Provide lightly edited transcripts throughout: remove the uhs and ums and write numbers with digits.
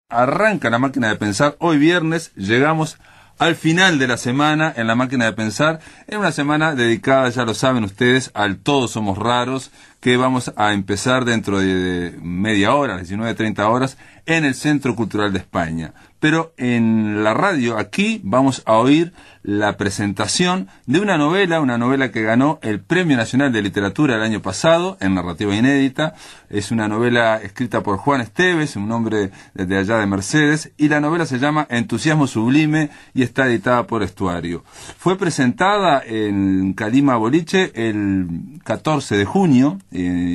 Arranca la máquina de pensar. Hoy viernes llegamos al final de la semana en la máquina de pensar, en una semana dedicada, ya lo saben ustedes, al Todos Somos Raros, que vamos a empezar dentro de media hora, 19:30 horas, en el Centro Cultural de España. Pero en la radio, aquí, vamos a oír la presentación de una novela que ganó el Premio Nacional de Literatura el año pasado, en narrativa inédita. Es una novela escrita por Juan Esteves, un hombre de allá de Mercedes, y la novela se llama Entusiasmo Sublime y está editada por Estuario. Fue presentada en Calima Boliche el 14 de junio,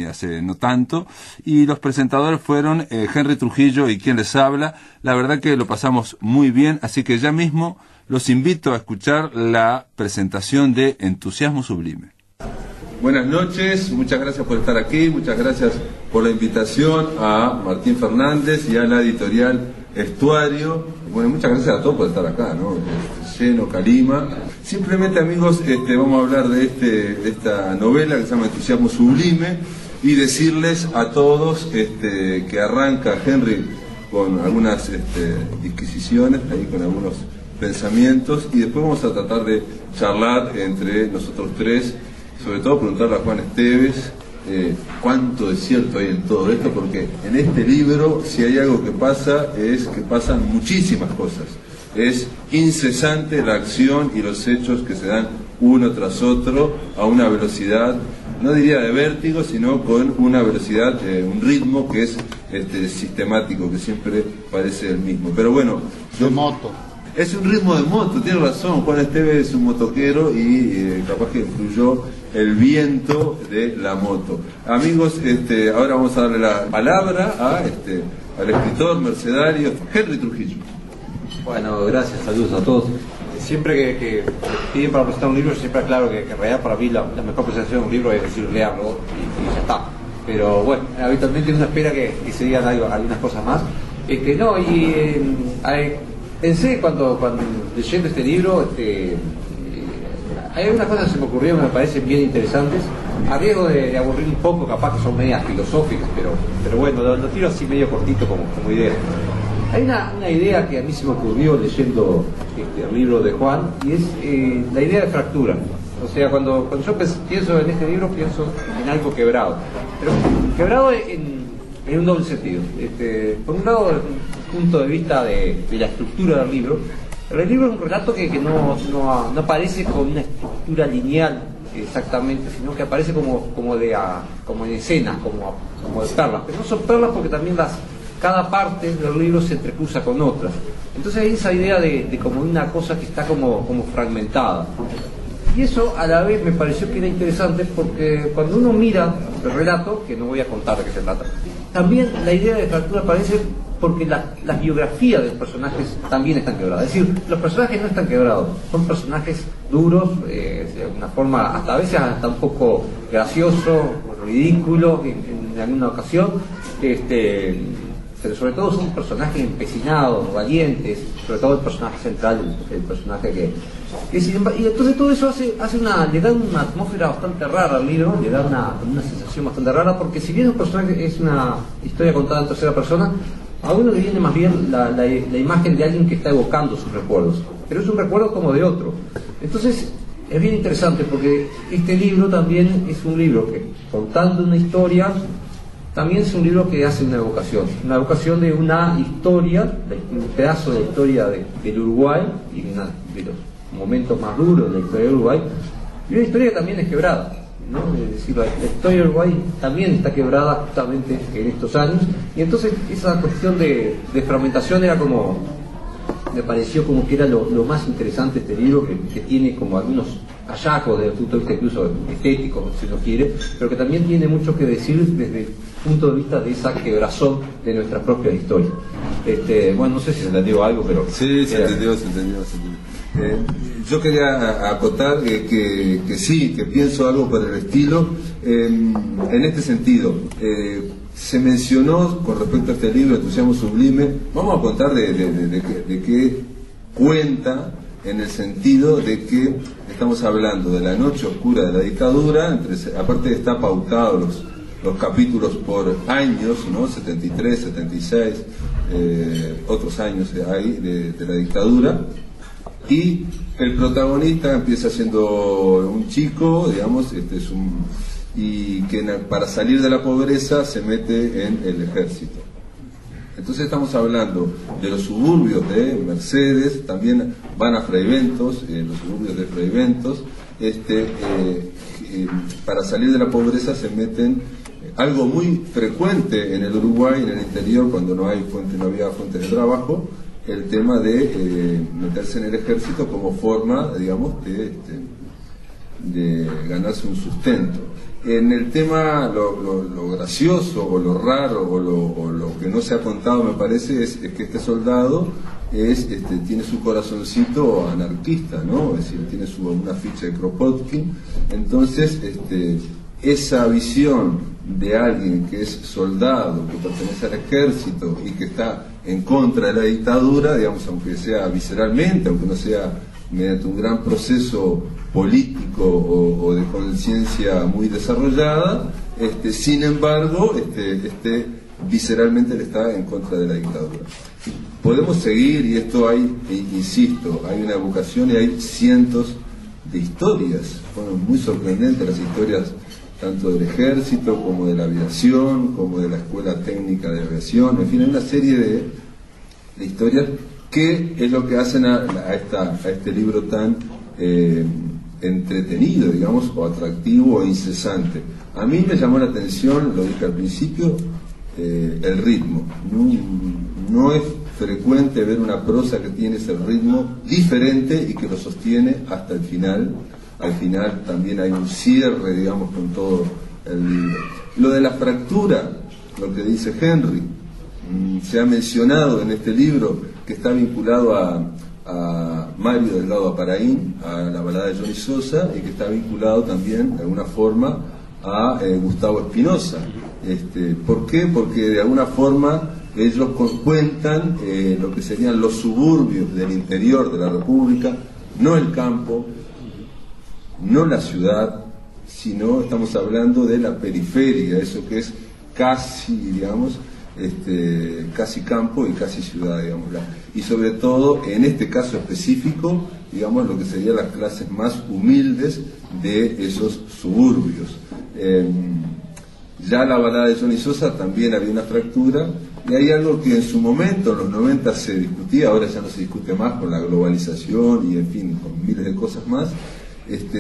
hace no tanto, y los presentadores fueron Henry Trujillo y quien les habla. La verdad que lo pasamos muy bien, así que ya mismo los invito a escuchar la presentación de Entusiasmo Sublime. Buenas noches, muchas gracias por estar aquí, muchas gracias por la invitación a Martín Fernández y a la editorial Estuario. Bueno, muchas gracias a todos por estar acá, ¿no? Lleno, Calima. Simplemente, amigos, vamos a hablar de esta novela que se llama Entusiasmo Sublime y decirles a todos que arranca Henry con algunas disquisiciones, ahí con algunos pensamientos, y después vamos a tratar de charlar entre nosotros tres, sobre todo preguntarle a Juan Esteves cuánto de cierto hay en todo esto, porque en este libro, si hay algo que pasa, es que pasan muchísimas cosas. Es incesante la acción y los hechos que se dan uno tras otro a una velocidad, no diría de vértigo, sino con una velocidad, un ritmo que es sistemático, que siempre parece el mismo. Pero bueno, de moto. Es un ritmo de moto, tiene razón. Juan Esteves es un motoquero y capaz que influyó el viento de la moto. Amigos, ahora vamos a darle la palabra al escritor mercedario Henry Trujillo. Bueno, gracias, saludos a todos. Siempre que piden para presentar un libro, siempre aclaro que en realidad para mí la mejor presentación de un libro es decir, learlo y ya está. Pero bueno, habitualmente uno espera que se digan algunas cosas más. Pensé cuando leyendo este libro, hay algunas cosas que se me ocurrieron que me parecen bien interesantes, a riesgo de aburrir un poco, capaz que son medias filosóficas, pero bueno, lo tiro así medio cortito como idea. Hay una idea que a mí se me ocurrió leyendo el libro de Juan, y es la idea de fractura. O sea, cuando yo pienso en este libro, pienso en algo quebrado, pero quebrado en un doble sentido. Por un lado, desde el punto de vista de la estructura del libro. El libro es un relato que no aparece con una estructura lineal exactamente, sino que aparece como en escenas, como de perlas. Pero no son perlas porque también cada parte del libro se entrecruza con otras. Entonces hay esa idea de como una cosa que está como fragmentada. Y eso a la vez me pareció que era interesante porque cuando uno mira el relato, que no voy a contar de qué se trata, también la idea de fractura aparece porque las biografías de los personajes también están quebradas. Es decir, los personajes no están quebrados, son personajes duros, de una forma hasta a veces hasta un poco gracioso, ridículo en alguna ocasión, pero sobre todo son personajes empecinados, valientes, sobre todo el personaje central, el personaje y entonces todo eso le da una atmósfera bastante rara al libro, le da una sensación bastante rara, porque si bien un personaje es una historia contada en tercera persona, a uno le viene más bien la imagen de alguien que está evocando sus recuerdos, pero es un recuerdo como de otro. Entonces es bien interesante porque este libro también es un libro que, contando una historia, también es un libro que hace una evocación de una historia, un pedazo de la historia del Uruguay y de los momentos más duros de la historia del Uruguay, y una historia que también es quebrada, ¿no? Es decir, la historia del Uruguay también está quebrada justamente en estos años, y entonces esa cuestión de fragmentación era me pareció como que era lo más interesante de este libro, que tiene como algunos hallazgos desde el punto de vista incluso estético, si uno quiere, pero que también tiene mucho que decir desde el punto de vista de esa quebrazón de nuestra propia historia. Bueno, no sé si se entendió algo, pero... Sí, se entendió. Yo quería acotar que sí, que pienso algo por el estilo, en este sentido. Se mencionó con respecto a este libro, Entusiasmo Sublime, vamos a contar de qué cuenta, en el sentido de que estamos hablando de la noche oscura de la dictadura, aparte está pautado los capítulos por años, ¿no? 73, 76, otros años hay de la dictadura, y el protagonista empieza siendo un chico, digamos, y que para salir de la pobreza se mete en el ejército. Entonces estamos hablando de los suburbios de Mercedes, también van a Fraiventos, los suburbios de Fraiventos, para salir de la pobreza se meten, algo muy frecuente en el Uruguay, en el interior, cuando no había fuentes de trabajo, el tema de meterse en el ejército como forma, digamos, de ganarse un sustento. En el tema, lo gracioso o lo raro o lo que no se ha contado, me parece, es que este soldado tiene su corazoncito anarquista, ¿no? Es decir, tiene una ficha de Kropotkin. Entonces, esa visión de alguien que es soldado, que pertenece al ejército y que está en contra de la dictadura, digamos, aunque sea visceralmente, aunque no sea mediante un gran proceso político o de conciencia muy desarrollada, sin embargo, visceralmente le está en contra de la dictadura. Podemos seguir, y esto hay, insisto, hay una vocación y hay cientos de historias. Fueron muy sorprendentes las historias tanto del ejército como de la aviación, como de la escuela técnica de aviación, en fin, hay una serie de historias que es lo que hacen a este libro tan entretenido, digamos, o atractivo o incesante. A mí me llamó la atención, lo dije al principio, el ritmo. No es frecuente ver una prosa que tiene ese ritmo diferente y que lo sostiene hasta el final. Al final también hay un cierre, digamos, con todo el libro. Lo de la fractura, lo que dice Henry, se ha mencionado en este libro, que está vinculado a Mario Delgado Aparaín, a la balada de Johnny Sosa, y que está vinculado también de alguna forma a Gustavo Espinosa. ¿Por qué? Porque de alguna forma ellos cuentan lo que serían los suburbios del interior de la República, no el campo, no la ciudad, sino estamos hablando de la periferia, eso que es casi, digamos, casi campo y casi ciudad, digamos, y sobre todo en este caso específico, digamos, lo que serían las clases más humildes de esos suburbios. Ya la balada de Johnny Sosa también había una fractura, y hay algo que en su momento, en los 90, se discutía, ahora ya no se discute más con la globalización y, en fin, con miles de cosas más.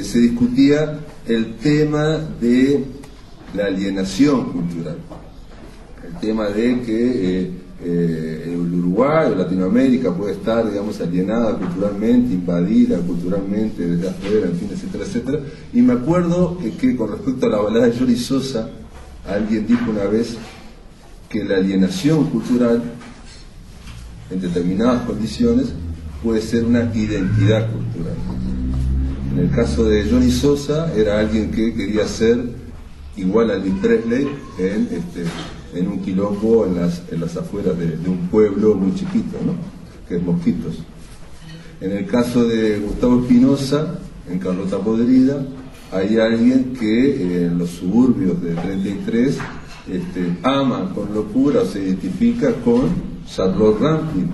Se discutía el tema de la alienación cultural, el tema de que el Uruguay o Latinoamérica puede estar, digamos, alienada culturalmente, invadida culturalmente desde afuera, en fin, etcétera, etcétera. Y me acuerdo que con respecto a la balada de Johnny Sosa, alguien dijo una vez que la alienación cultural en determinadas condiciones puede ser una identidad cultural. En el caso de Johnny Sosa, era alguien que quería ser igual a Elvis Presley en un quilombo en las afueras de un pueblo muy chiquito, ¿no? Que es Mosquitos. En el caso de Gustavo Espinosa, en Carlota Podrida, hay alguien que en los suburbios de 33 ama con locura o se identifica con Charlotte Rampling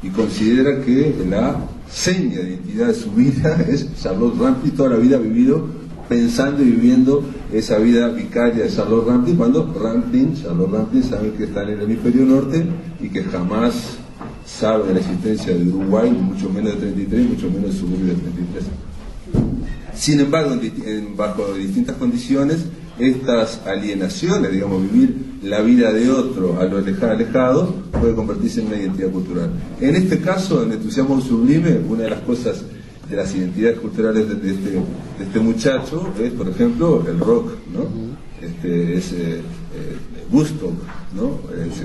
y considera que la seña de identidad de su vida es Charlotte Rampling. Toda la vida ha vivido pensando y viviendo esa vida vicaria de Charlotte Rampling, cuando Charlotte Rampling sabe que está en el hemisferio norte y que jamás sabe de la existencia de Uruguay, mucho menos de 33, mucho menos de suburbio de 33. Sin embargo, bajo distintas condiciones, estas alienaciones, digamos, vivir la vida de otro a lo alejado, puede convertirse en una identidad cultural. En este caso, en Entusiasmo Sublime, una de las cosas de las identidades culturales de este muchacho es, por ejemplo, el rock, ¿no? Woodstock, ¿no?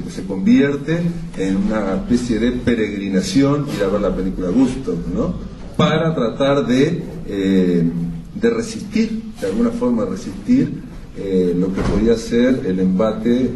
Se convierte en una especie de peregrinación ir a ver la película Woodstock, ¿no? Para tratar de resistir, de alguna forma resistir lo que podía ser el embate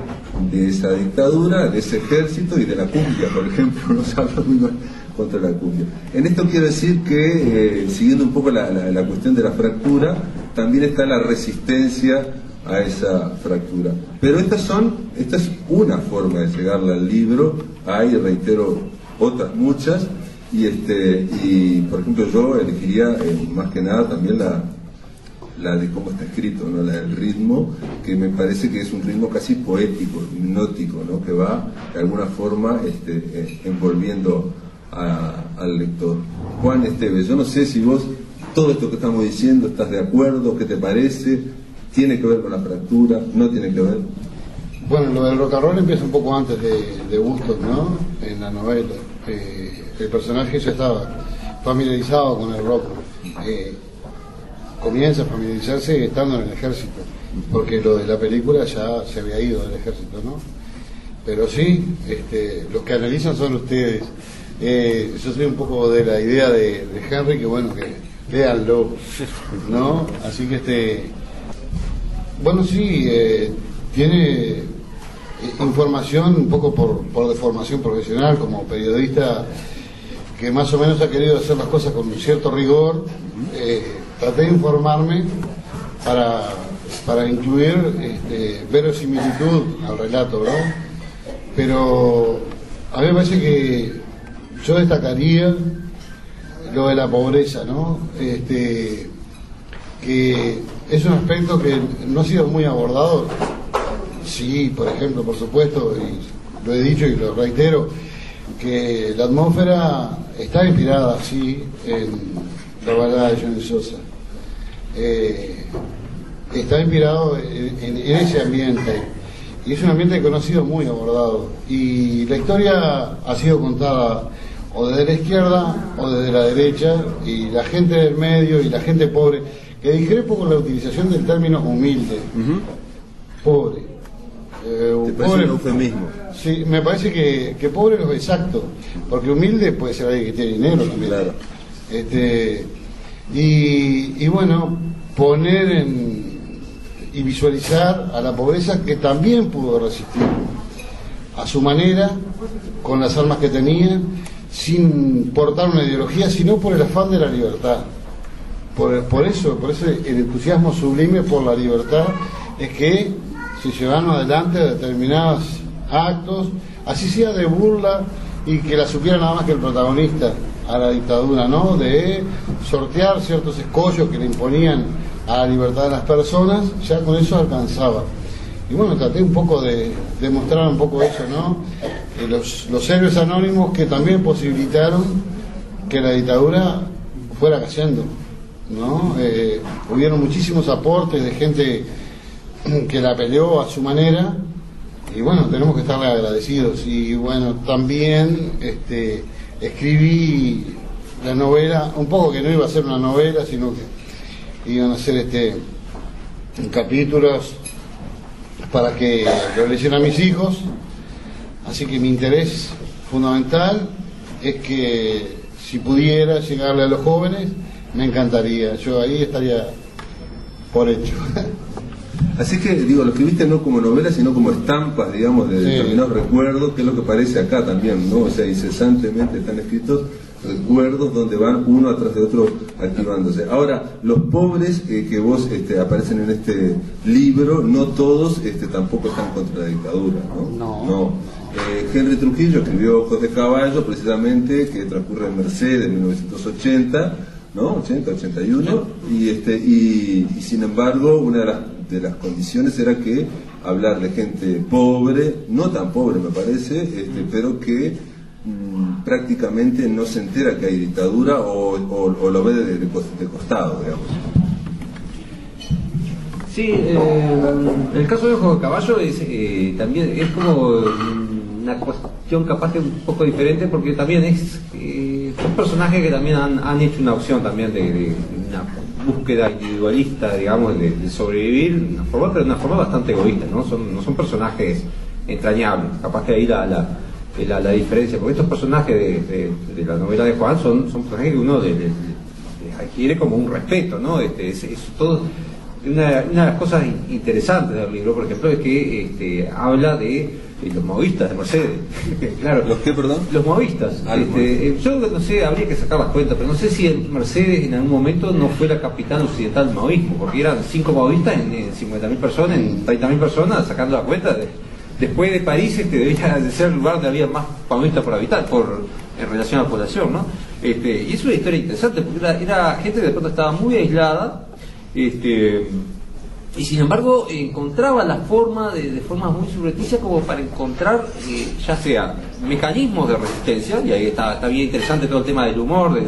de esa dictadura, de ese ejército y de la cumbia, por ejemplo, no se habla muy mal contra la cumbia. En esto quiero decir que, siguiendo un poco la cuestión de la fractura, también está la resistencia a esa fractura. Pero esta es una forma de llegarle al libro. Hay, reitero, otras muchas, y por ejemplo yo elegiría más que nada también la de cómo está escrito, ¿no? La del ritmo, que me parece que es un ritmo casi poético, hipnótico, ¿no? Que va de alguna forma envolviendo al lector. Juan Esteves, yo no sé si vos todo esto que estamos diciendo estás de acuerdo, ¿qué te parece? ¿Tiene que ver con la fractura? ¿No tiene que ver? Bueno, lo del rock and roll empieza un poco antes de Bustos, ¿no? En la novela. El personaje ya estaba familiarizado con el rock. Comienza a familiarizarse estando en el ejército, porque lo de la película ya se había ido del ejército, ¿no? Pero sí, los que analizan son ustedes. Yo soy un poco de la idea de Henry, que bueno, que léanlo, ¿no? Así que bueno, sí, tiene información un poco por deformación profesional como periodista, que más o menos ha querido hacer las cosas con un cierto rigor. Traté de informarme para incluir verosimilitud al relato, ¿verdad? Pero a mí me parece que yo destacaría lo de la pobreza, ¿no? Que es un aspecto que no ha sido muy abordado. Sí, por ejemplo, por supuesto, y lo he dicho y lo reitero, que la atmósfera está inspirada, sí, en la balada de Johnny Sosa. Está inspirado en ese ambiente, y es un ambiente que no ha sido muy abordado, y la historia ha sido contada o desde la izquierda o desde la derecha, y la gente del medio y la gente pobre, que discrepo con la utilización del término humilde. Pobre. ¿Te parece un eufemismo? Sí, me parece que pobre no es exacto, porque humilde puede ser alguien que tiene dinero también. Claro. Y bueno, poner y visualizar a la pobreza, que también pudo resistir a su manera, con las armas que tenía, sin portar una ideología, sino por el afán de la libertad. Por eso el entusiasmo sublime por la libertad es que se llevaron adelante determinados actos, así sea de burla, y que la supiera nada más que el protagonista a la dictadura, ¿no? De sortear ciertos escollos que le imponían a la libertad de las personas, ya con eso alcanzaba. Y bueno, traté un poco de mostrar un poco eso, ¿no? Los héroes anónimos que también posibilitaron que la dictadura fuera cayendo, ¿no? Hubieron muchísimos aportes de gente que la peleó a su manera, y bueno, tenemos que estarle agradecidos. Y bueno, también escribí la novela, un poco que no iba a ser una novela, sino que iban a ser capítulos para que lo leyeran mis hijos. Así que mi interés fundamental es que si pudiera llegarle a los jóvenes, me encantaría. Yo ahí estaría por hecho. Así que, digo, lo escribiste no como novela, sino como estampas, digamos, de determinados recuerdos, que es lo que parece acá también, ¿no? O sea, incesantemente están escritos recuerdos donde van uno atrás de otro activándose. Ahora, los pobres que vos aparecen en este libro, no todos tampoco están contra la dictadura, ¿no? No. Henry Trujillo escribió Ojos de Caballo, precisamente, que transcurre en Mercedes en 1980, ¿no? 80, 81, y sin embargo, una de las condiciones era que hablar de gente pobre, no tan pobre me parece, pero que prácticamente no se entera que hay dictadura o lo ve de costado, digamos. Sí, el caso de Ojo de Caballo también es como una cuestión capaz de un poco diferente, porque también es un personaje que también han hecho una opción también de una búsqueda individualista, digamos, de sobrevivir, pero de una forma bastante egoísta, no son personajes entrañables. Capaz que ahí la diferencia, porque estos personajes de la novela de Juan son personajes que uno le adquiere como un respeto, ¿no? una de las cosas interesantes del libro, por ejemplo, es que habla de los maoístas de Mercedes. Claro. ¿Los qué, perdón? Los maoístas. Yo no sé, habría que sacar las cuentas, pero no sé si Mercedes en algún momento no fue la capital occidental del maoísmo, porque eran 5 maoístas en 50.000 personas, en 30.000 personas, sacando la cuenta. Después de París debía de ser el lugar donde había más maoístas por habitar, en relación a la población, ¿no? Y es una historia interesante, porque era gente que de pronto estaba muy aislada, y sin embargo encontraba la forma de forma muy subrepticia como para encontrar ya sea mecanismos de resistencia, y ahí está bien interesante todo el tema del humor,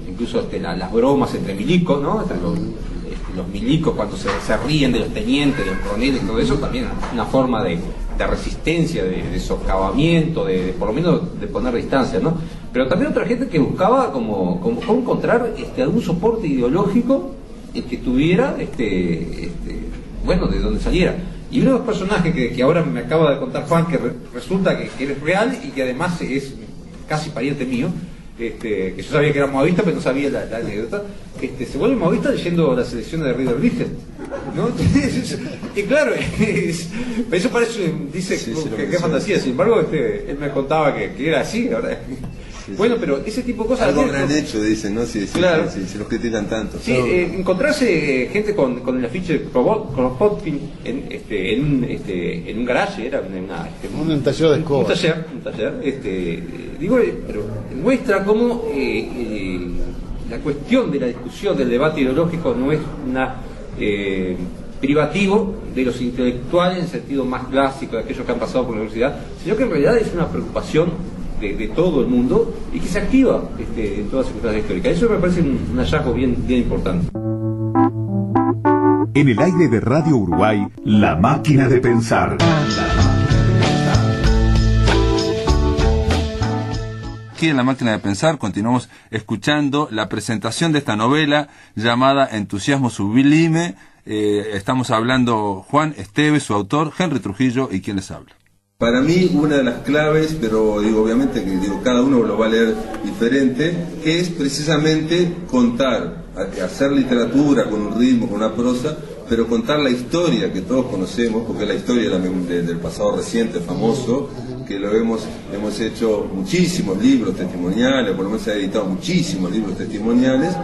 incluso las bromas entre milicos, ¿no? Los milicos cuando se ríen de los tenientes, de los coroneles, todo eso también es una forma de resistencia, de socavamiento, por lo menos de poner distancia, ¿no? Pero también otra gente que buscaba como encontrar algún soporte ideológico que tuviera, bueno, de donde saliera. Y uno de los personajes que ahora me acaba de contar Juan, que resulta que es real y que además es casi pariente mío, que yo sabía que era maoísta, pero no sabía la anécdota, se vuelve maoísta leyendo las selecciones de Rieder Lichten, ¿no? Y claro, eso parece, dice que es fantasía, sin embargo, él me contaba que era así, la verdad. Bueno, pero ese tipo de cosas... Algo habrán hecho, dicen, ¿no? Claro. Si los critican tanto. Sí, encontrarse gente con el afiche de Kropotkin en un garaje, era un taller de escoba. Un taller, pero muestra cómo la cuestión de la discusión, del debate ideológico no es privativo de los intelectuales en el sentido más clásico de aquellos que han pasado por la universidad, sino que en realidad es una preocupación de todo el mundo y que se activa en todas las circunstancias históricas. Eso me parece un hallazgo bien importante. En el aire de Radio Uruguay, La Máquina de Pensar. Aquí en La Máquina de Pensar continuamos escuchando la presentación de esta novela llamada Entusiasmo Sublime. Estamos hablando Juan Esteves, su autor, Henry Trujillo y quien les habla. Para mí una de las claves, pero obviamente que cada uno lo va a leer diferente, es precisamente contar, hacer literatura con un ritmo, con una prosa, pero contar la historia que todos conocemos, porque es la historia del pasado reciente, famoso, que lo hemos hecho muchísimos libros testimoniales, por lo menos se han editado muchísimos libros testimoniales,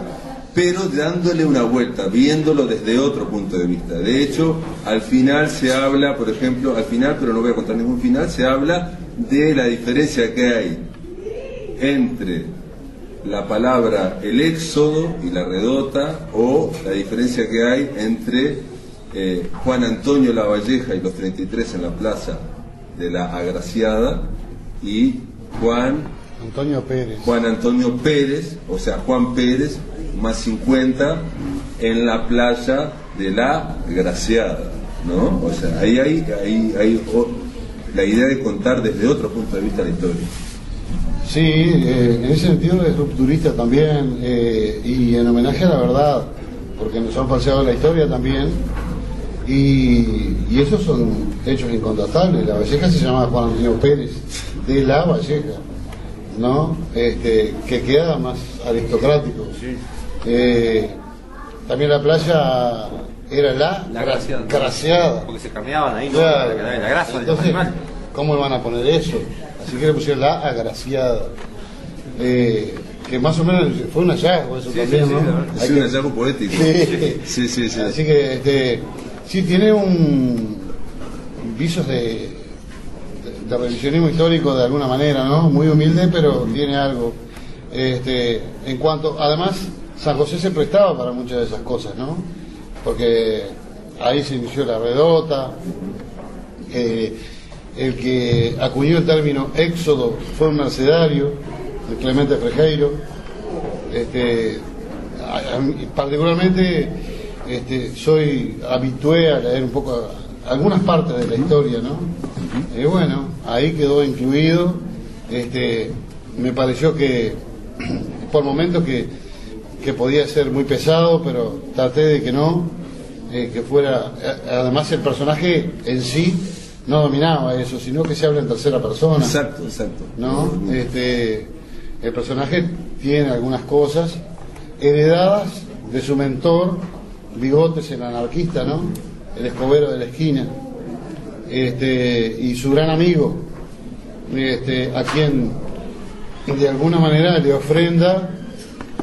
pero dándole una vuelta, viéndolo desde otro punto de vista. De hecho, al final se habla, por ejemplo, pero no voy a contar ningún final, se habla de la diferencia que hay entre la palabra el éxodo y la redota, o la diferencia que hay entre Juan Antonio Lavalleja y los 33 en la plaza de la Agraciada y Juan Antonio Pérez, o sea, Juan Pérez más 50 en la playa de la Graciada, ¿no? O sea, ahí hay la idea de contar desde otro punto de vista la historia. Sí, en ese sentido es rupturista también, y en homenaje a la verdad, porque nos han falseado la historia también, y esos son hechos incontestables. La Valleja se llamaba Juan Antonio Pérez de la Valleja, ¿no? Que queda más aristocrático. Sí. También la playa era la Graciada, porque se cambiaban ahí, ¿no? Claro. La grasa. Entonces, ¿cómo le van a poner eso? Así que le pusieron la Agraciada, que más o menos fue un hallazgo eso también, ¿no? Es un hallazgo poético. Sí. Así que sí tiene un visos de revisionismo histórico de alguna manera, ¿no? Muy humilde, pero tiene algo. En cuanto, además, San José se prestaba para muchas de esas cosas, ¿no? Porque ahí se inició la redota, el que acuñó el término éxodo fue un mercedario, el Clemente Frejeiro. Particularmente soy habitué a leer un poco algunas partes de la historia, ¿no? Y bueno, ahí quedó incluido. Me pareció que por momentos que podía ser muy pesado, pero traté de que no, que fuera, además el personaje en sí no dominaba eso, sino que se habla en tercera persona. Exacto. ¿No? El personaje tiene algunas cosas heredadas de su mentor, Bigotes, el anarquista, ¿no? El escobero de la esquina, y su gran amigo, a quien de alguna manera le ofrenda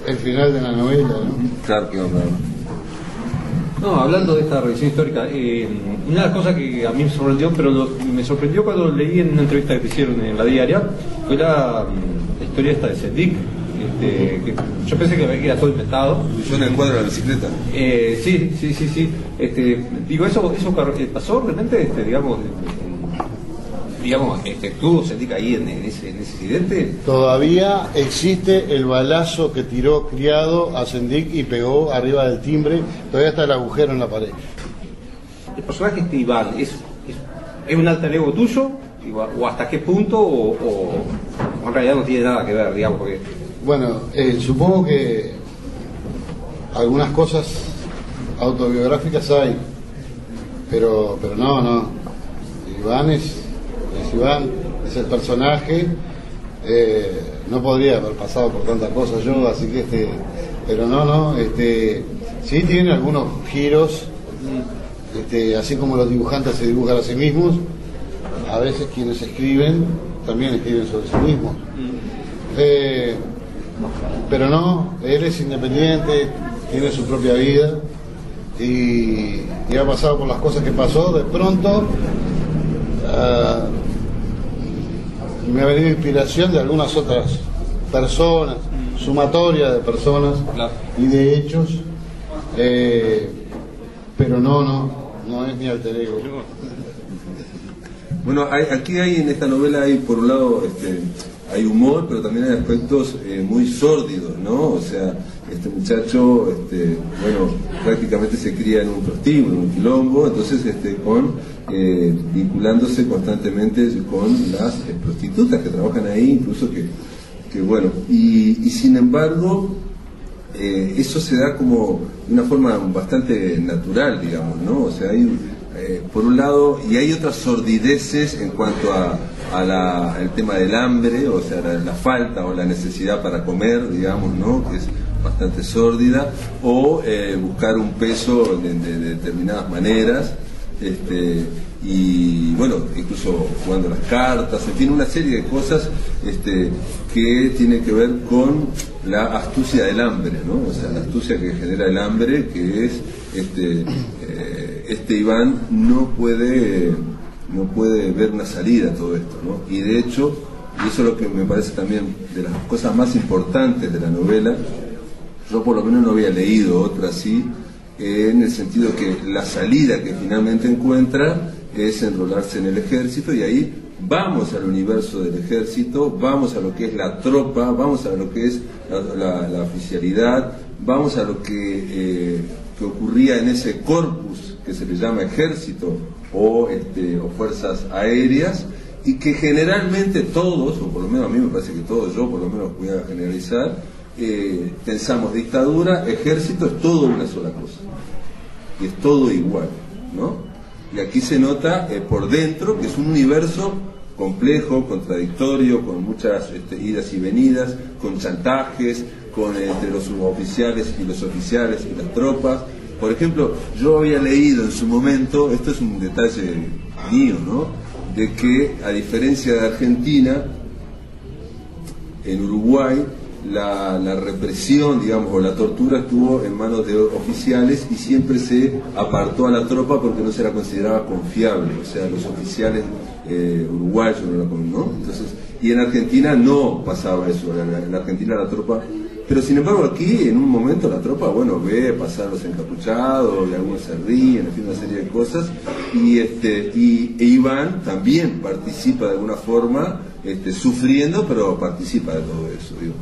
el final de la novela, ¿no? Claro, claro. No, hablando de esta revisión histórica, una de las cosas que a mí me sorprendió, pero me sorprendió cuando leí en una entrevista que te hicieron en la diaria, fue la historia esta de Sendik. Que yo pensé que era todo inventado. Yo en el cuadro de la bicicleta. Sí. Digo, eso pasó realmente, ¿estuvo Sendik ahí en ese incidente? Todavía existe el balazo que tiró Criado a Sendik y pegó arriba del timbre, todavía está el agujero en la pared. ¿El personaje Iván es un alter ego tuyo? ¿O hasta qué punto? ¿O en realidad no tiene nada que ver, digamos? Porque... Bueno, supongo que algunas cosas autobiográficas hay, pero no. Iván es Iván, es el personaje. No podría haber pasado por tantas cosas yo, así que pero no, sí tiene algunos giros, así como los dibujantes se dibujan a sí mismos, a veces quienes escriben también escriben sobre sí mismos. Pero no, él es independiente, tiene su propia vida y ha pasado por las cosas que pasó. De pronto me ha venido inspiración de algunas otras personas, sumatoria de personas y de hechos, pero no es mi alter ego. Bueno, aquí hay en esta novela hay por un lado hay humor, pero también hay aspectos muy sórdidos, ¿no? O sea, este muchacho, prácticamente se cría en un prostíbulo, en un quilombo, entonces vinculándose constantemente con las prostitutas que trabajan ahí, incluso y sin embargo eso se da como de una forma bastante natural, digamos, ¿no? O sea, hay por un lado, y hay otras sordideces en cuanto al tema del hambre, o sea, la falta o la necesidad para comer, digamos, ¿no? Que es bastante sórdida, o buscar un peso de determinadas maneras, y bueno, incluso jugando las cartas, en fin, una serie de cosas que tienen que ver con la astucia del hambre, ¿no? O sea, la astucia que genera el hambre, que es Iván no puede ver una salida a todo esto, ¿no? Y de hecho, y eso es lo que me parece también de las cosas más importantes de la novela, yo por lo menos no había leído otra así, en el sentido que la salida que finalmente encuentra es enrolarse en el ejército, y ahí vamos al universo del ejército, vamos a lo que es la tropa, vamos a lo que es la oficialidad, vamos a lo que ocurría en ese corpus que se le llama ejército o fuerzas aéreas, y que generalmente todos, o por lo menos a mí me parece que todos, yo por lo menos voy a generalizar, pensamos dictadura, ejército, es todo una sola cosa, y es todo igual, ¿no? Y aquí se nota por dentro que es un universo complejo, contradictorio, con muchas idas y venidas, con chantajes, entre los suboficiales y los oficiales y las tropas. Por ejemplo, yo había leído en su momento, esto es un detalle mío, ¿no?, de que a diferencia de Argentina, en Uruguay la represión, digamos, o la tortura estuvo en manos de oficiales, y siempre se apartó a la tropa porque no se la consideraba confiable, o sea, los oficiales uruguayos, ¿no? Entonces, y en Argentina no pasaba eso, en Argentina la tropa, pero sin embargo aquí en un momento la tropa, bueno, ve pasar los encapuchados, y algunos se ríen, en fin, una serie de cosas, y Iván también participa de alguna forma, sufriendo, pero participa de todo eso, digo.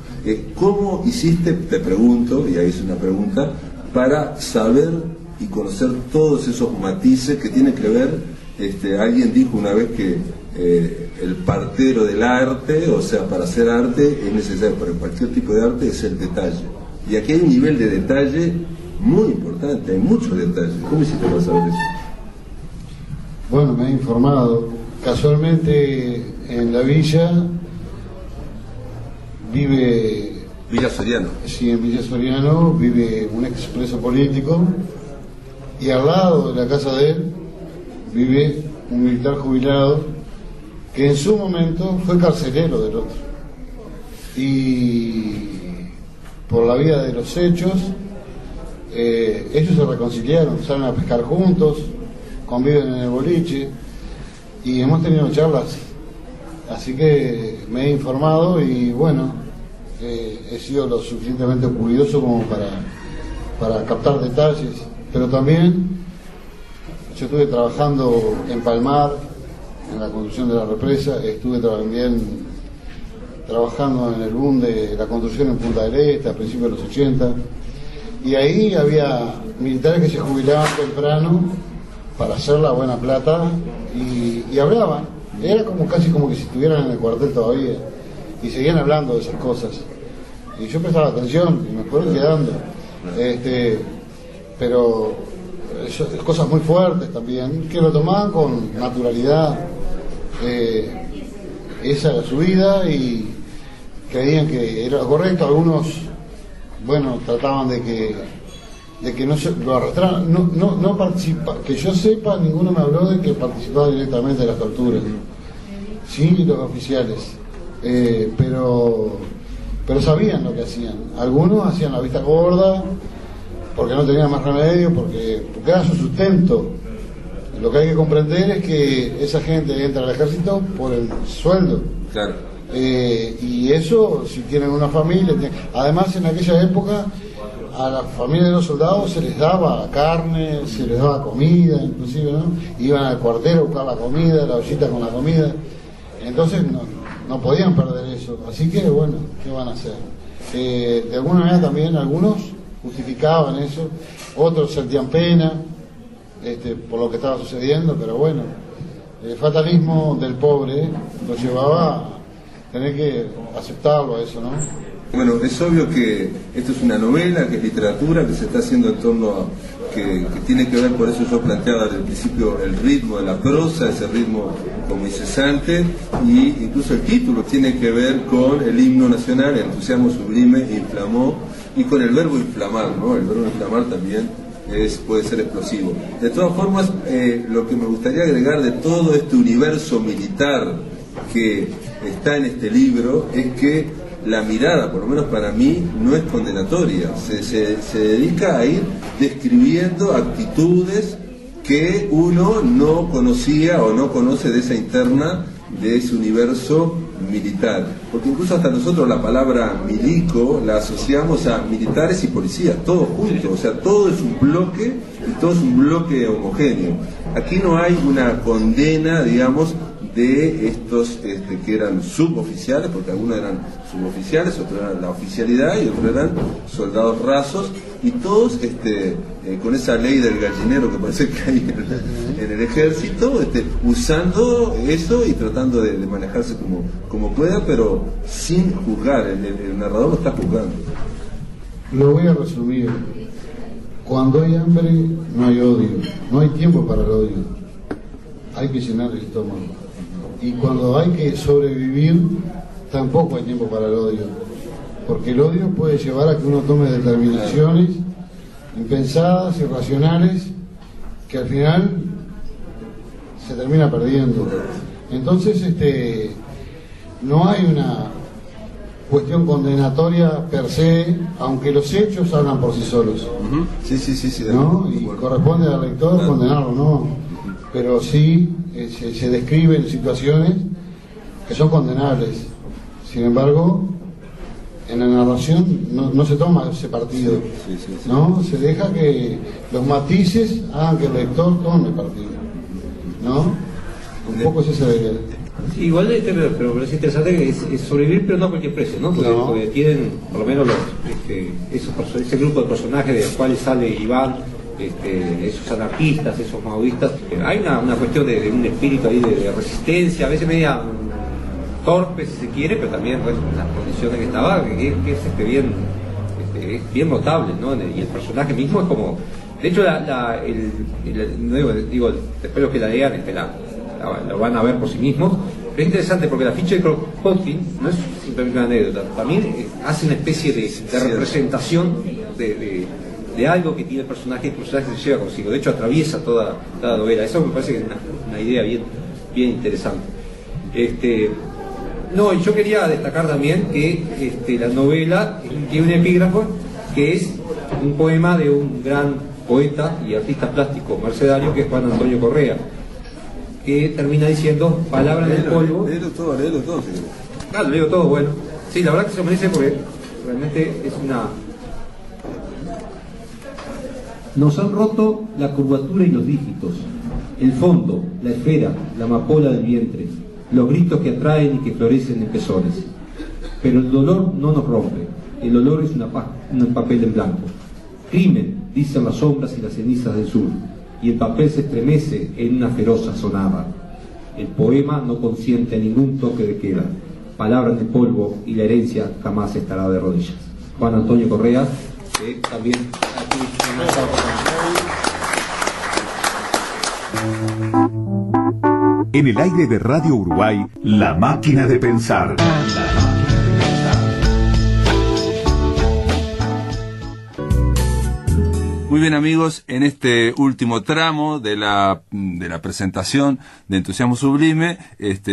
¿Cómo hiciste, te pregunto, y ahí es una pregunta, para saber y conocer todos esos matices que tienen que ver? Alguien dijo una vez que el partero del arte, o sea, para hacer arte es necesario, para cualquier tipo de arte, es el detalle. Y aquí hay un nivel de detalle muy importante, hay muchos detalles. ¿Cómo hiciste para saber eso? Bueno, me he informado. Casualmente en la villa vive... Villa Soriano. Sí, en Villa Soriano vive un expreso político y al lado de la casa de él vive un militar jubilado que en su momento fue carcelero del otro. Y por la vía de los hechos, ellos se reconciliaron, salen a pescar juntos, conviven en el boliche y hemos tenido charlas. Así que me he informado y bueno, he sido lo suficientemente curioso como para captar detalles. Pero también yo estuve trabajando en Palmar, en la construcción de la represa, estuve también trabajando en el boom de la construcción en Punta del Este a principios de los 80, y ahí había militares que se jubilaban temprano para hacer la buena plata y hablaban, era como casi como que si estuvieran en el cuartel todavía, y seguían hablando de esas cosas, y yo prestaba atención y me fueron quedando, pero cosas muy fuertes también, que lo tomaban con naturalidad. Esa era su vida y creían que era correcto. Algunos, bueno, trataban de que no se lo arrastraran, no participa, que yo sepa, ninguno me habló de que participaba directamente de las torturas, sí, los oficiales, pero sabían lo que hacían. Algunos hacían la vista gorda porque no tenían más remedio, porque era su sustento. Lo que hay que comprender es que esa gente entra al ejército por el sueldo. Claro. Y eso, si tienen una familia, además en aquella época a la familia de los soldados se les daba carne, se les daba comida, inclusive, ¿no? Iban al cuartel a buscar la comida, la ollita con la comida. Entonces no podían perder eso. Así que bueno, ¿qué van a hacer? De alguna manera también algunos justificaban eso, otros sentían pena por lo que estaba sucediendo, pero bueno, el fatalismo del pobre lo llevaba a tener que aceptarlo a eso, ¿no? Bueno, es obvio que esto es una novela, que es literatura, que se está haciendo en torno a que tiene que ver, por eso yo planteaba desde el principio el ritmo de la prosa, ese ritmo como incesante, y incluso el título tiene que ver con el himno nacional, el entusiasmo sublime inflamó, y con el verbo inflamar, ¿no? El verbo inflamar también puede ser explosivo. De todas formas, lo que me gustaría agregar de todo este universo militar que está en este libro es que la mirada, por lo menos para mí, no es condenatoria, se dedica a ir describiendo actitudes que uno no conocía o no conoce de esa interna de ese universo militar, porque incluso hasta nosotros la palabra milico la asociamos a militares y policías, todos juntos, o sea, todo es un bloque y todo es un bloque homogéneo. Aquí no hay una condena, digamos, de estos que eran suboficiales, porque algunos eran suboficiales, otros eran la oficialidad y otros eran soldados rasos, y todos con esa ley del gallinero que parece que hay en el ejército, usando eso y tratando de manejarse como pueda, pero sin juzgar. El narrador lo está juzgando. Lo voy a resumir. Cuando hay hambre no hay odio, no hay tiempo para el odio, hay que llenar el estómago. Y cuando hay que sobrevivir, tampoco hay tiempo para el odio, porque el odio puede llevar a que uno tome determinaciones impensadas, irracionales, que al final se termina perdiendo. Entonces, no hay una cuestión condenatoria per se, aunque los hechos hablan por sí solos. Sí, ¿no? Y corresponde al lector condenarlo, ¿no? Pero sí se describen situaciones que son condenables. Sin embargo, en la narración no se toma ese partido, ¿no? Se deja que los matices hagan que el lector tome partido, ¿no? Un poco es esa idea. Sí, igual, pero es interesante que es sobrevivir, pero no a cualquier precio, ¿no? Porque tienen, por lo menos, ese grupo de personajes de los cuales sale Iván, esos anarquistas, esos maoístas. Hay una cuestión de un espíritu ahí de resistencia, a veces media torpe si se quiere, pero también en las condiciones que estaba, que es bien notable, ¿no? Y el personaje mismo es como, de hecho, digo, después los que la lean lo van a ver por sí mismos, pero es interesante porque la ficha de Kropotkin no es simplemente una anécdota, también hace una especie de representación de de algo que tiene el personaje se lleva consigo. De hecho, atraviesa toda la novela. Eso me parece que es una idea bien interesante. No, y yo quería destacar también que la novela tiene un epígrafo que es un poema de un gran poeta y artista plástico mercedario, que es Juan Antonio Correa, que termina diciendo: palabra en el polvo. Léelo todo, si querés. Claro, leo todo, bueno. Sí, la verdad que se lo merece porque realmente es una... Nos han roto la curvatura y los dígitos, el fondo, la esfera, la amapola del vientre, los gritos que atraen y que florecen en pezones. Pero el dolor no nos rompe, el olor es un papel en blanco. Crimen, dicen las sombras y las cenizas del sur, y el papel se estremece en una feroz sonada. El poema no consiente ningún toque de queda, palabras de polvo, y la herencia jamás estará de rodillas. Juan Antonio Correa, que también aquí En el aire de Radio Uruguay, La Máquina de Pensar. Muy bien, amigos, en este último tramo de la presentación de Entusiasmo Sublime,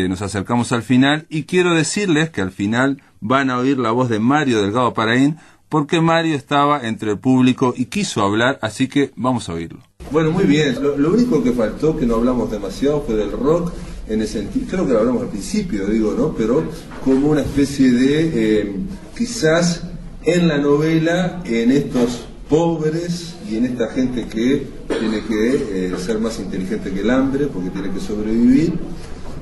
nos acercamos al final, y quiero decirles que al final van a oír la voz de Mario Delgado Paraín, porque Mario estaba entre el público y quiso hablar, así que vamos a oírlo. Bueno, muy bien. Lo único que faltó, que no hablamos demasiado, fue del rock, en el sentido, creo que lo hablamos al principio, ¿no? Pero como una especie de, quizás en la novela, en estos pobres y en esta gente que tiene que ser más inteligente que el hambre, porque tiene que sobrevivir,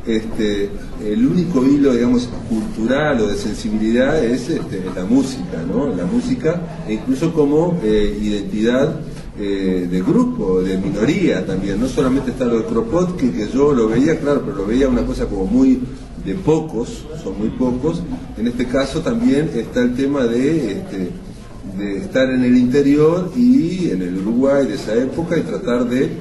el único hilo, digamos, cultural o de sensibilidad es la música, ¿no? La música, e incluso como identidad de grupo, de minoría también. No solamente está lo de Kropotkin, que yo lo veía, claro, pero lo veía una cosa como muy de pocos, son muy pocos. En este caso también está el tema de estar en el interior y en el Uruguay de esa época, y tratar de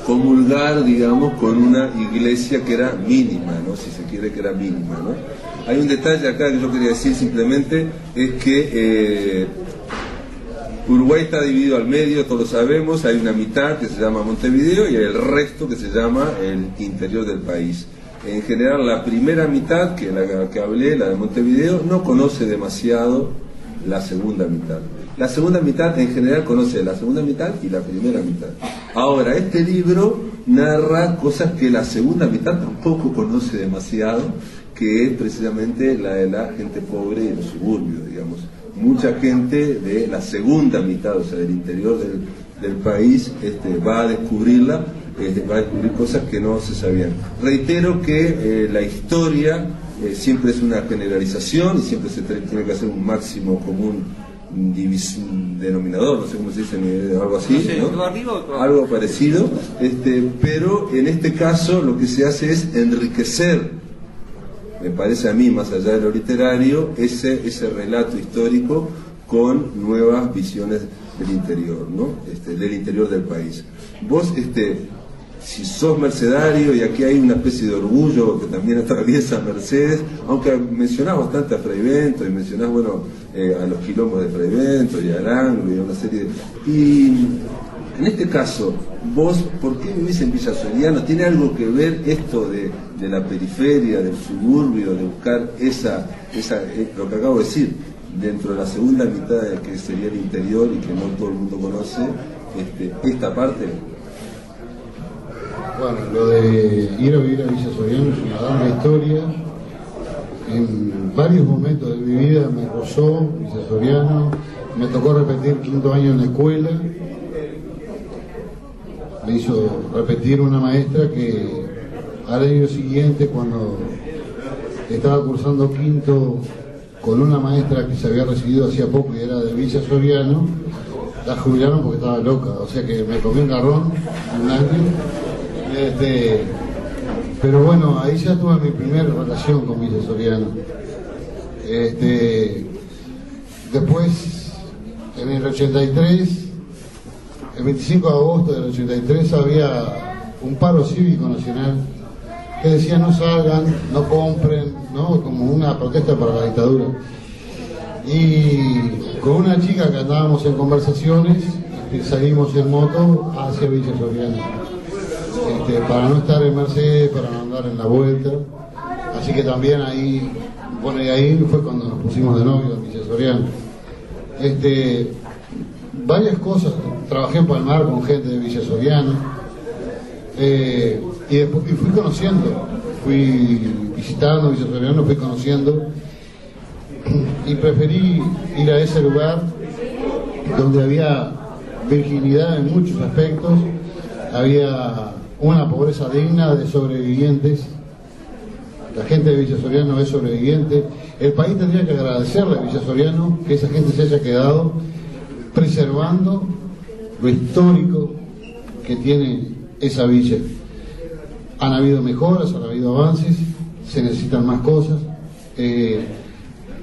comulgar, digamos, con una iglesia que era mínima, ¿no? Si se quiere, que era mínima, ¿no? Hay un detalle acá que yo quería decir simplemente, es que Uruguay está dividido al medio, todos lo sabemos. Hay una mitad que se llama Montevideo y hay el resto que se llama el interior del país. En general, la primera mitad, que la que hablé, la de Montevideo, no conoce demasiado la segunda mitad. La segunda mitad en general conoce la segunda mitad y la primera mitad. Ahora, este libro narra cosas que la segunda mitad tampoco conoce demasiado, que es precisamente la de la gente pobre y los suburbios, digamos. Mucha gente de la segunda mitad, o sea, del interior del país, va a descubrirla, va a descubrir cosas que no se sabían. Reitero que la historia siempre es una generalización y siempre se tiene que hacer un máximo común denominador, no sé cómo se dice, algo así, no sé, ¿no? Algo parecido, pero en este caso lo que se hace es enriquecer, me parece a mí, más allá de lo literario, ese relato histórico con nuevas visiones del interior, ¿no? Del interior del país. Vos, si sos mercedario, y aquí hay una especie de orgullo que también atraviesa Mercedes, aunque mencionás bastante a Frei-Bento y mencionás, bueno, a los quilombos de Frei-Bento y a Arango y a una serie de... Y en este caso, vos, ¿por qué vivís en Villa Soriano? ¿Tiene algo que ver esto de la periferia, del suburbio, de buscar lo que acabo de decir, dentro de la segunda mitad de que sería el interior y que no todo el mundo conoce, esta parte? Bueno, lo de ir a vivir a Villa Soriano es una larga historia. En varios momentos de mi vida me rozó Villa Soriano, me tocó repetir 5º año en la escuela, me hizo repetir una maestra que al año siguiente, cuando estaba cursando 5º con una maestra que se había recibido hacía poco y era de Villa Soriano, la jubilaron porque estaba loca, o sea que me comí un garrón un año. Pero bueno, ahí ya tuve mi primera relación con Villa Soriano. Después, en el 83, el 25 de agosto del 83, había un paro cívico nacional que decía no salgan, no compren, ¿no? Como una protesta para la dictadura. Y con una chica que andábamos en conversaciones, salimos en moto hacia Villa Soriano, para no estar en Mercedes, para no andar en la vuelta. Así que también ahí fue cuando nos pusimos de novio en Villa Soriano. Varias cosas, trabajé en Palmar con gente de Villa Soriano, y después fui conociendo, fui visitando Villa Soriano, fui conociendo, y preferí ir a ese lugar donde había virginidad en muchos aspectos, había una pobreza digna de sobrevivientes. La gente de Villa Soriano es sobreviviente. El país tendría que agradecerle a Villa Soriano que esa gente se haya quedado preservando lo histórico que tiene esa villa. Han habido mejoras, han habido avances, se necesitan más cosas,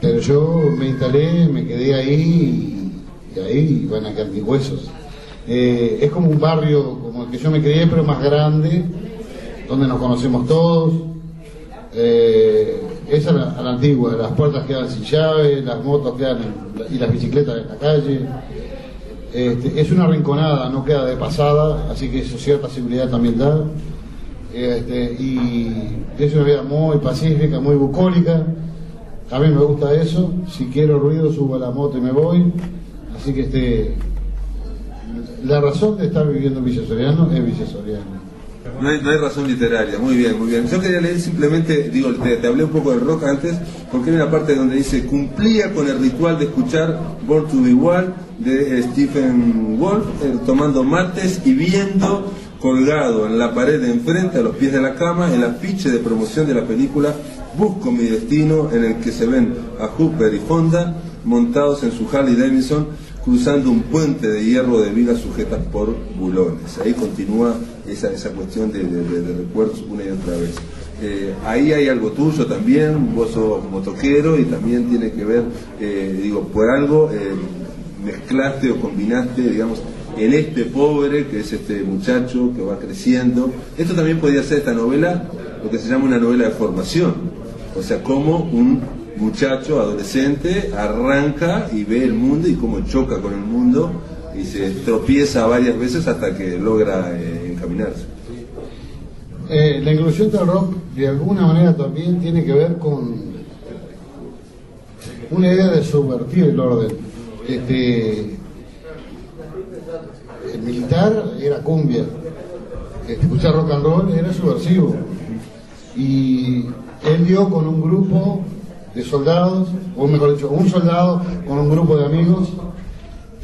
pero yo me instalé, me quedé ahí y ahí van a quedar mis huesos. Es como un barrio como el que yo me crié, pero más grande, donde nos conocemos todos. Esa a la antigua, las puertas quedan sin llave, las motos quedan y las bicicletas en la calle. Es una rinconada, no queda de pasada, así que eso cierta seguridad también da. Y es una vida muy pacífica, muy bucólica. A mí me gusta eso. Si quiero ruido, subo a la moto y me voy. Así que la razón de estar viviendo en Villa Soriano es Villa Soriano. No hay razón literaria, muy bien, muy bien. Yo quería leer simplemente, te hablé un poco del rock antes, porque hay una parte donde dice: cumplía con el ritual de escuchar Born to Be Wild de Stephen Wolf, tomando mates y viendo colgado en la pared de enfrente, a los pies de la cama, el afiche de promoción de la película Busco mi destino, en el que se ven a Hooper y Fonda montados en su Harley Davidson, cruzando un puente de hierro de vigas sujetas por bulones. Ahí continúa esa cuestión de recuerdos una y otra vez. Ahí hay algo tuyo también, vos sos motoquero y también tiene que ver, por algo mezclaste o combinaste, digamos, en este pobre, que es este muchacho que va creciendo. Esto también podría ser esta novela, lo que se llama una novela de formación. O sea, como un muchacho adolescente arranca y ve el mundo y cómo choca con el mundo y se tropieza varias veces hasta que logra encaminarse. La inclusión del rock de alguna manera también tiene que ver con una idea de subvertir el orden. El militar era cumbia, escuchar rock and roll era subversivo, y él dio con un grupo de soldados, o mejor dicho, un soldado con un grupo de amigos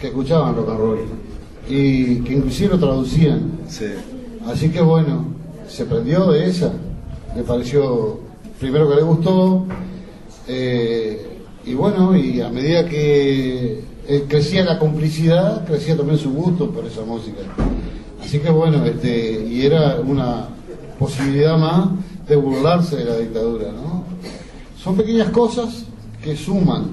que escuchaban rock and roll y que inclusive lo traducían. Sí. Así que bueno, se prendió de esa, le pareció primero que le gustó, y bueno, y a medida que crecía la complicidad, crecía también su gusto por esa música. Así que bueno, y era una posibilidad más de burlarse de la dictadura, ¿no? Son pequeñas cosas que suman,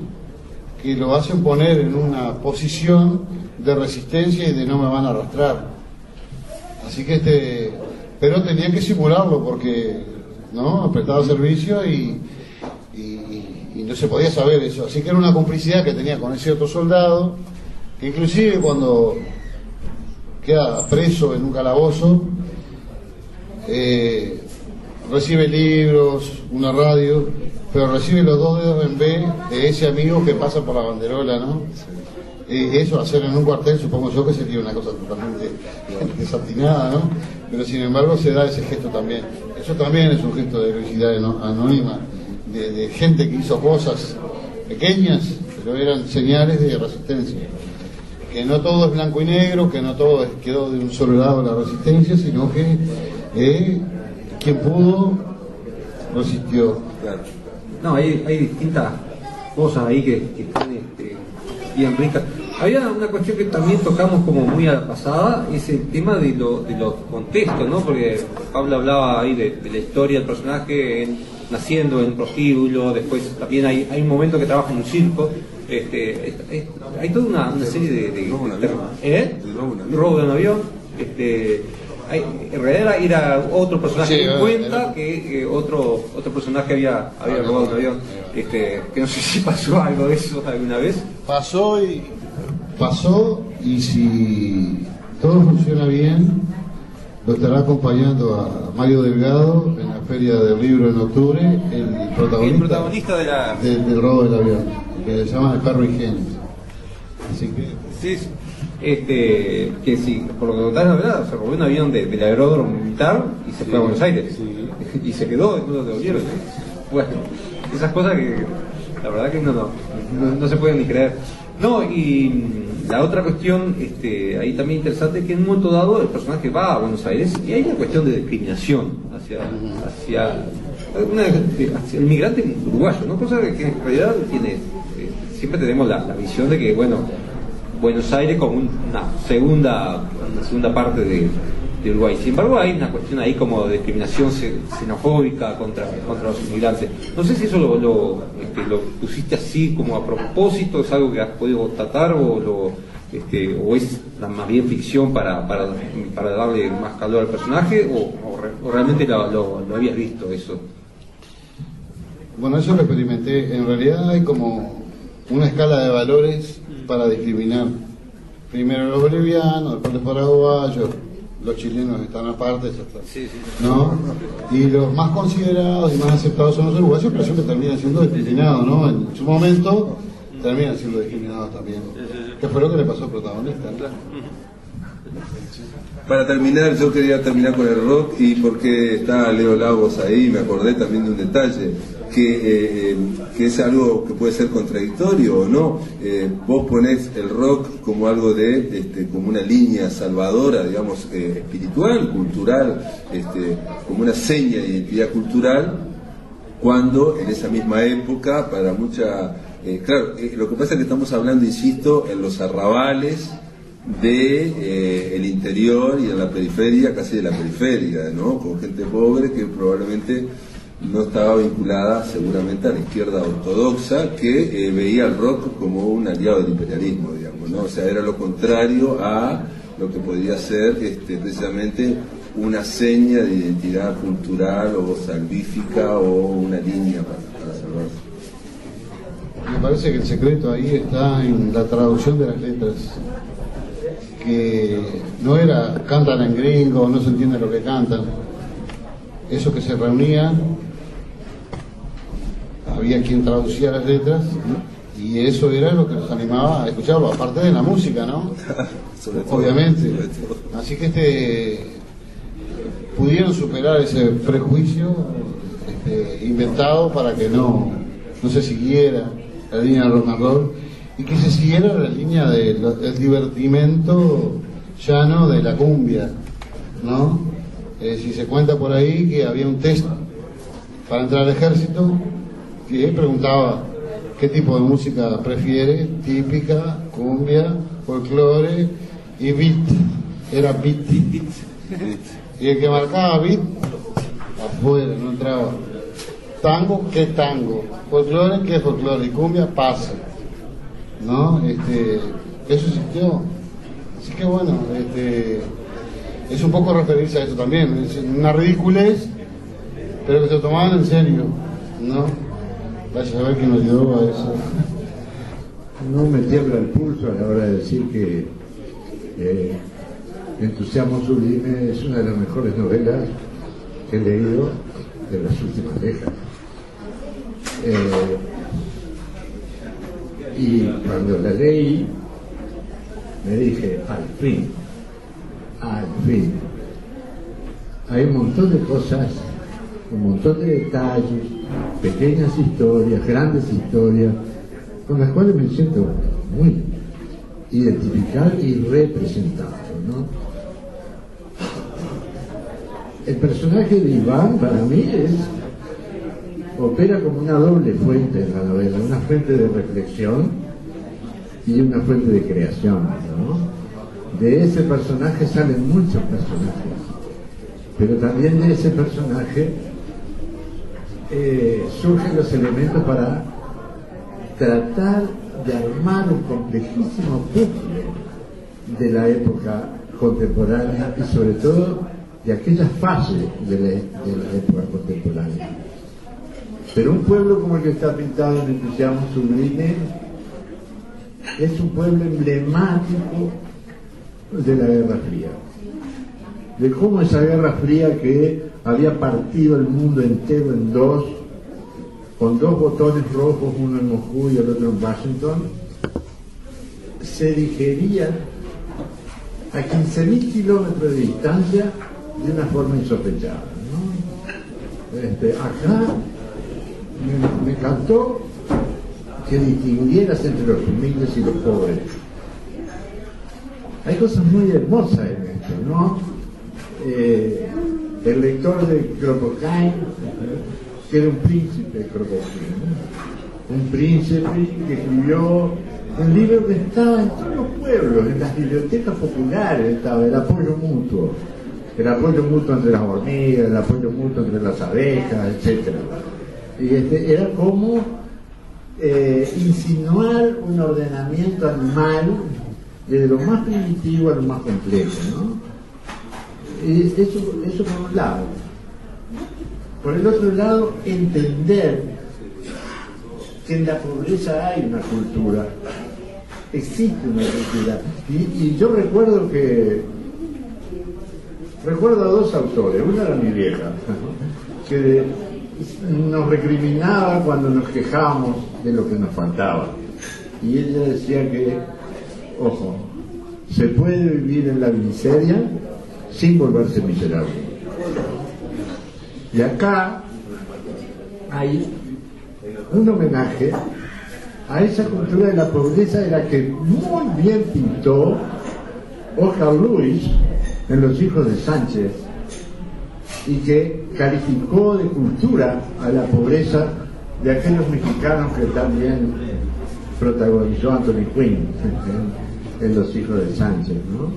que lo hacen poner en una posición de resistencia y de no me van a arrastrar. Así que pero tenía que simularlo porque, ¿no?, prestaba servicio y no se podía saber eso. Así que era una complicidad que tenía con ese otro soldado, que inclusive cuando queda preso en un calabozo, recibe libros, una radio, pero recibe los 2 dedos en B de ese amigo que pasa por la banderola, ¿no? Eso hacer en un cuartel, supongo yo que sería una cosa totalmente desatinada, ¿no? Pero sin embargo se da ese gesto también. Eso también es un gesto de heroicidad anónima, de gente que hizo cosas pequeñas, pero eran señales de resistencia. Que no todo es blanco y negro, que no todo quedó de un solo lado la resistencia, sino que quien pudo resistió. No, hay distintas cosas ahí que están bien ricas. Había una cuestión que también tocamos como muy a la pasada, es el tema de los contextos, ¿no? Porque Pablo hablaba ahí de la historia del personaje naciendo en un prostíbulo, después también hay un momento que trabaja en un circo. Hay toda una serie de robo de un avión. en realidad era otro personaje Sí, que cuenta era- que otro personaje había robado un avión, que no sé si pasó algo de eso alguna vez. Pasó y si todo funciona bien, lo estará acompañando a Mario Delgado en la Feria del Libro en octubre, el protagonista de la... del robo del avión, que se llama El Perro Higiénico. Así que Sí, que sí, por lo que contaron, la verdad, se robó un avión del aeródromo militar y se fue a Buenos Aires. Y se quedó, y no lo devolvieron. Bueno, esas cosas que la verdad que uno no se puede ni creer. No, y la otra cuestión, ahí también interesante, que en un momento dado el personaje va a Buenos Aires y hay una cuestión de discriminación hacia el migrante uruguayo, ¿no? Cosa que en realidad tiene, siempre tenemos la visión de que, bueno, Buenos Aires como una segunda parte de Uruguay. Sin embargo, hay una cuestión ahí como de discriminación xenofóbica contra los inmigrantes. No sé si eso lo pusiste así como a propósito, es algo que has podido tratar o es más bien ficción para darle más calor al personaje o realmente lo habías visto eso. bueno, eso lo experimenté. En realidad hay como una escala de valores para discriminar. Primero los bolivianos, después los paraguayos, los chilenos están aparte, ¿no? Y los más considerados y más aceptados son los uruguayos, pero siempre terminan siendo discriminados, ¿no? En su momento terminan siendo discriminados también. Que fue lo que le pasó al protagonista, ¿no? Para terminar, yo quería terminar con el rock y porque está Leo Lagos ahí, me acordé también de un detalle, que es algo que puede ser contradictorio o no. Vos ponés el rock como algo como una línea salvadora, digamos, espiritual, cultural, como una seña de identidad cultural, cuando en esa misma época, para mucha... claro, lo que pasa es que estamos hablando, insisto, en los arrabales de el interior y en la periferia, casi de la periferia, ¿no? Con gente pobre que probablemente no estaba vinculada seguramente a la izquierda ortodoxa, que veía al rock como un aliado del imperialismo, digamos, ¿no? O sea, era lo contrario a lo que podría ser precisamente una seña de identidad cultural o salvífica o una línea para salvarse. Me parece que el secreto ahí está en la traducción de las letras, que no era cantan en gringo, no se entiende lo que cantan. Eso que se reunían, había quien traducía las letras y eso era lo que los animaba a escucharlo, aparte de la música, ¿no? Obviamente. Así que pudieron superar ese prejuicio inventado para que no se siguiera la línea del rock and roll y que se siguiera la línea del divertimento llano de la cumbia, ¿no? Si se cuenta por ahí que había un test para entrar al ejército que preguntaba qué tipo de música prefiere, típica, cumbia, folclore y beat, era beat. Y el que marcaba beat, afuera, no entraba. Tango, ¿qué tango? Folclore, ¿qué folclore? Y cumbia, pasa. ¿No? Eso existió. Así que bueno, es un poco referirse a eso también. Es una ridiculez, pero que se tomaban en serio, ¿no? Vaya a ver quién nos ayudó a eso. No me tiembla el pulso a la hora de decir que Entusiasmo Sublime es una de las mejores novelas que he leído de las últimas décadas. Y cuando la leí, me dije, al fin. Hay un montón de cosas, un montón de detalles, pequeñas historias, grandes historias, con las cuales me siento muy identificado y representado, ¿no? El personaje de Iván, para mí, opera como una doble fuente en la novela, una fuente de reflexión y una fuente de creación, ¿no? De ese personaje salen muchos personajes, pero también de ese personaje surgen los elementos para tratar de armar un complejísimo puzzle de la época contemporánea y sobre todo de aquella fase de la época contemporánea. Pero un pueblo como el que está pintado en Entusiasmo Sublime es un pueblo emblemático de la Guerra Fría, de cómo esa Guerra Fría que había partido el mundo entero en dos, con dos botones rojos, uno en Moscú y el otro en Washington, se digería a 15.000 kilómetros de distancia de una forma insospechada, ¿no? Acá me encantó que distinguieras entre los humildes y los pobres. Hay cosas muy hermosas en esto, ¿no? El lector de Kropotkin, que era un príncipe Kropotkin, ¿no? Un príncipe que escribió un libro que estaba en todos los pueblos, en las bibliotecas populares, estaba el apoyo mutuo entre las hormigas, el apoyo mutuo entre las abejas, etc. Y era como insinuar un ordenamiento animal desde lo más primitivo a lo más complejo, ¿no? Eso por un lado. Por el otro lado, entender que en la pobreza hay una cultura, existe una cultura. Y yo recuerdo a dos autores, una era mi vieja, que nos recriminaba cuando nos quejábamos de lo que nos faltaba. Y ella decía que, ojo, se puede vivir en la miseria sin volverse miserable. Y acá hay un homenaje a esa cultura de la pobreza de la que muy bien pintó Oscar Luis en Los hijos de Sánchez, y que calificó de cultura a la pobreza de aquellos mexicanos que también protagonizó Anthony Quinn en Los hijos de Sánchez, ¿no?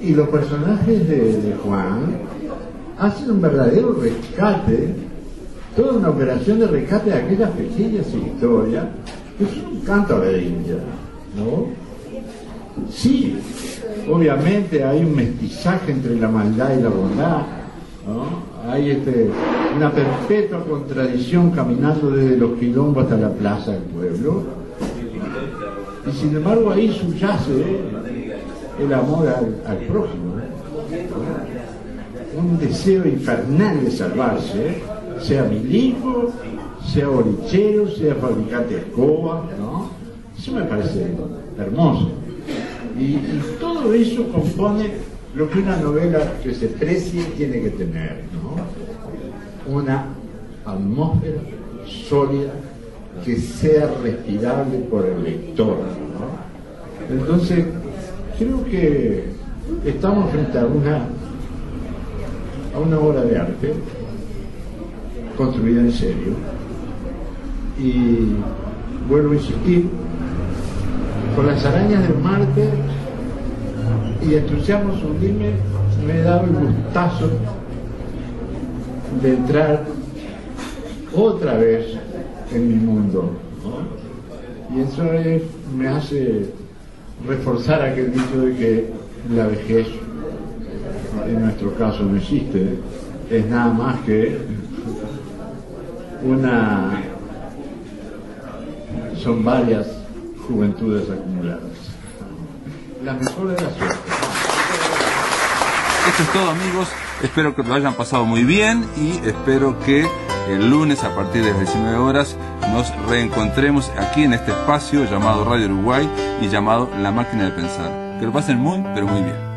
Y los personajes de Juan hacen un verdadero rescate, toda una operación de rescate de aquellas pequeñas historias que son un canto a la India, ¿no? Sí, obviamente hay un mestizaje entre la maldad y la bondad, ¿no? Hay una perpetua contradicción caminando desde los quilombos hasta la plaza del pueblo, y sin embargo ahí subyace el amor al prójimo, un deseo infernal de salvarse, sea milico, sea bolichero, sea fabricante de escoba, ¿no? Eso me parece hermoso. Y todo eso compone lo que una novela que se precie tiene que tener, ¿no? Una atmósfera sólida que sea respirable por el lector, ¿no? Entonces, creo que estamos frente a una obra de arte construida en serio, y vuelvo a insistir, con Las arañas de Marte y Entusiasmo Sublime me he dado el gustazo de entrar otra vez en mi mundo, ¿no? Y eso me hace reforzar aquel dicho de que la vejez, en nuestro caso, no existe, es nada más que son varias juventudes acumuladas. La mejor de la suerte. Esto es todo, amigos. Espero que lo hayan pasado muy bien y espero que el lunes a partir de las 19 horas nos reencontremos aquí en este espacio llamado Radio Uruguay y llamado La Máquina de Pensar. Que lo pasen muy, pero muy bien.